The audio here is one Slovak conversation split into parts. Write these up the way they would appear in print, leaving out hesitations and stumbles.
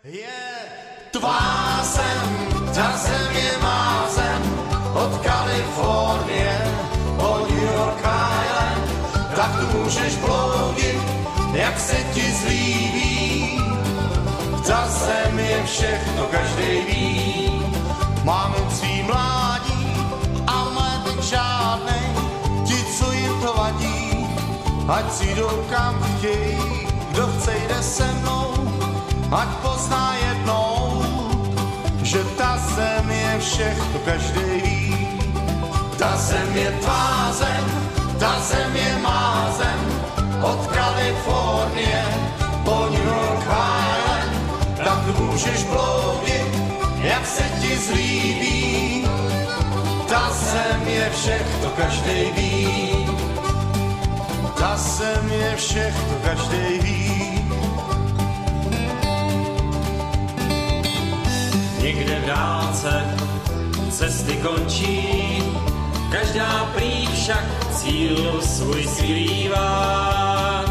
Je tvá zem, ta zem je má zem, od Kalifornie po New York Island, tak tu můžeš bloudit, jak se ti zlíbí. Ta zem je všechno, každej ví. Máme svý mládí a majetek žádnej, ti, co jim to vadí, ať si jdou kam chtějí, kdo chce jde se mnou, ať pozná jednou, že ta zem je všechno, každej ví. Ta zem je tvá zem, ta zem je má zem, od Kalifornie po New York Island, tak tu můžeš bloudit, jak se ti zlíbí. Ta zem je všechno, každej ví. Ta zem je všechno, každej ví. Někde v dálce cesty končí, každá prý však cíl svůj skrývá.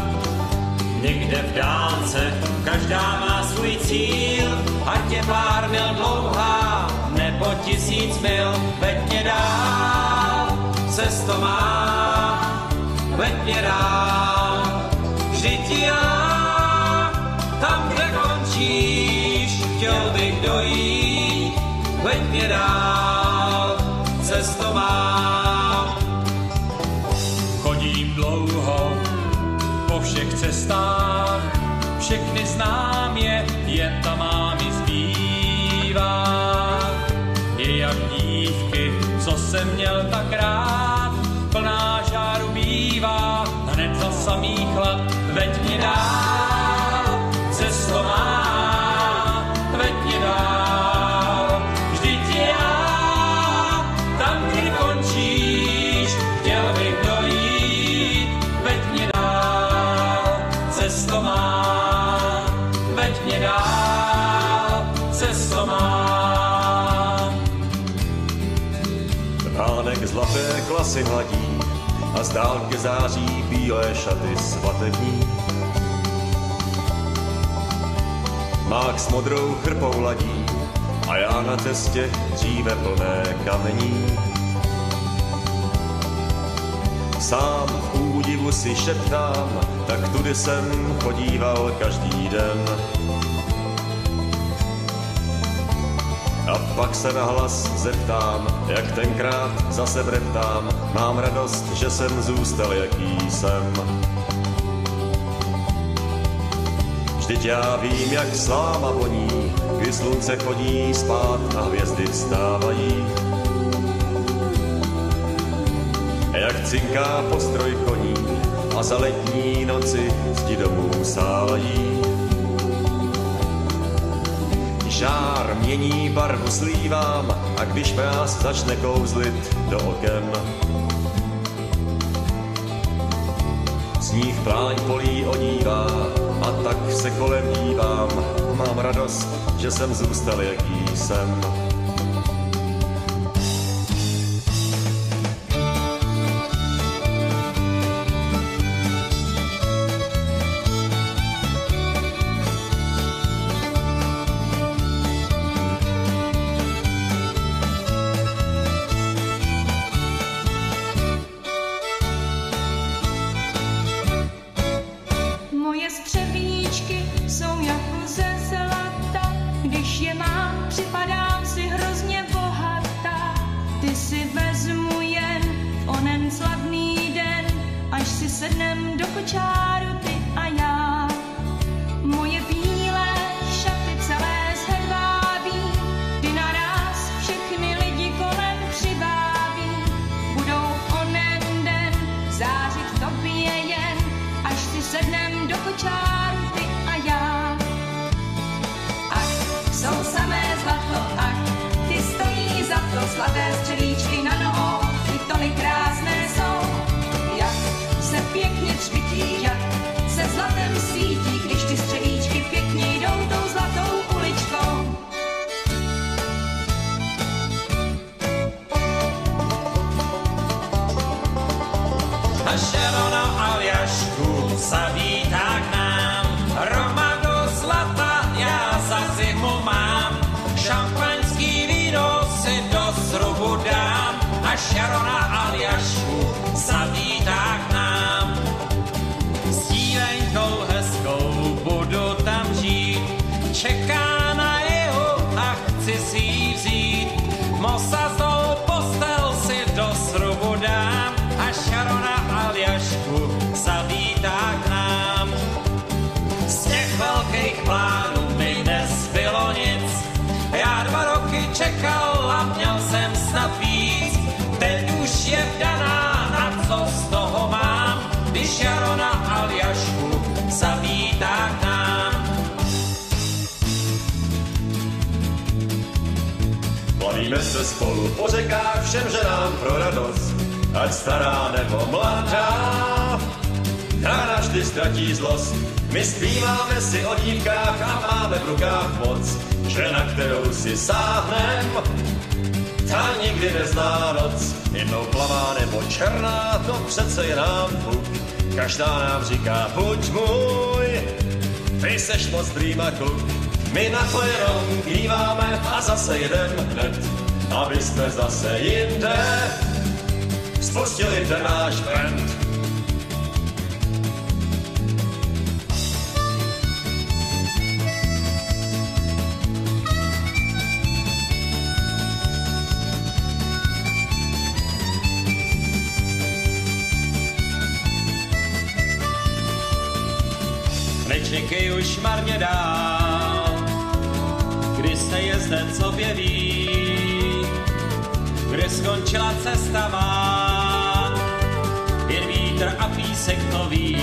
Někde v dálce každá má svůj cíl, ať je pár mil dlouhá, nebo 1000 mil, veď mě dál, cesto má, veď mě dál. Vždyť já, tam, kde končíš, chtěl bych dojít, veď mě dál, cesto mám. Chodím dlouho po všech cestách, všechny znám je, jen ta má mi zbývá. Je jak dívky, co jsem měl tak rád, plná žáru bývá, hned za samý chlad, veď mě dál, cesto má, veď mě dál. Vždyť já, tam, kde končíš, chtěl bych dojít, veď mě dál, cesto má, veď mě dál, cesto má. Ránek zlaté klasy hladí a z dálky září bílé šaty svatební. Mák s modrou chrpou ladí a já na cestě dříve plné kamení. Sám v údivu si šeptám, tak tudy jsem chodíval každý den. A pak se nahlas zeptám, jak tenkrát zase breptám, mám radost, že jsem zůstal, jaký jsem. Vždyť já vím, jak sláma voní, kdy slunce chodí spát a hvězdy vstávají. Jak cinká postroj koní a za letní noci zdi domů sálají. Žár mění barvu slívám a když mráz začne kouzlit do oken, sníh pláň polí odívá a tak se kolem dívám. Mám radost, že jsem zůstal, jaký jsem. Moje střevíčky jsou jako ze zlata, když je mám, připadám si Šarona Aljašku zavítá k nám. S dílenkou hezkou budu tam žít, čeká na jeho a chci si ji vzít. Mosaznou postel si do srubu dám a Šarona Aljašku zavítá k nám. Z těch velkých plánů mi nezbylo nic, já 2 roky čekal a měl jsem snad víc. Teď už je vdaná, a co z toho mám, když Šarona Aljašku zavítá k nám. Plavíme se spolu po řekách všem ženám pro radost, ať stará nebo mladá, která navždy ztratí zlost. My zpíváme si o dívkách a máme v rukách moc, žena, kterou si sáhnem, ta nikdy nezná noc. Jednou plavá nebo černá, to přece je nám fuk. Každá nám říká, buď můj, ty seš moc prýma kluk. My na to jenom kýváme a zase jedem hned, aby jsme zase jinde spustili ten náš brand. Nečekej už marně dál, kdy se jezdec objeví, kde skončila cesta má, jen vítr a písek to ví.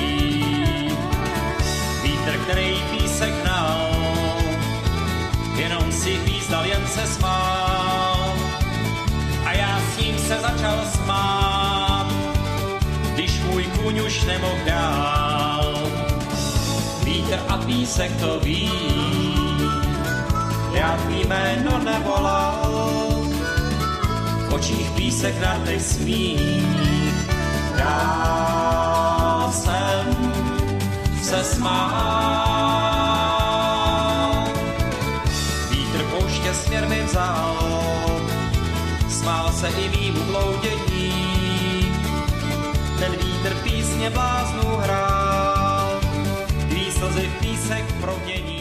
Vítr, který písek hnal, jenom si hvízdal, jen se smál. A já s ním se začal smát, když můj kůň už nemohl dál. Vítr a písek to ví, já tvý jméno nevolal, v očích písek na tech smích, já jsem se smál. Vítr pouště směr mi vzal, smál se i mýmu bloudění, ten vítr písně bláznu hrál, slzy písek proudění.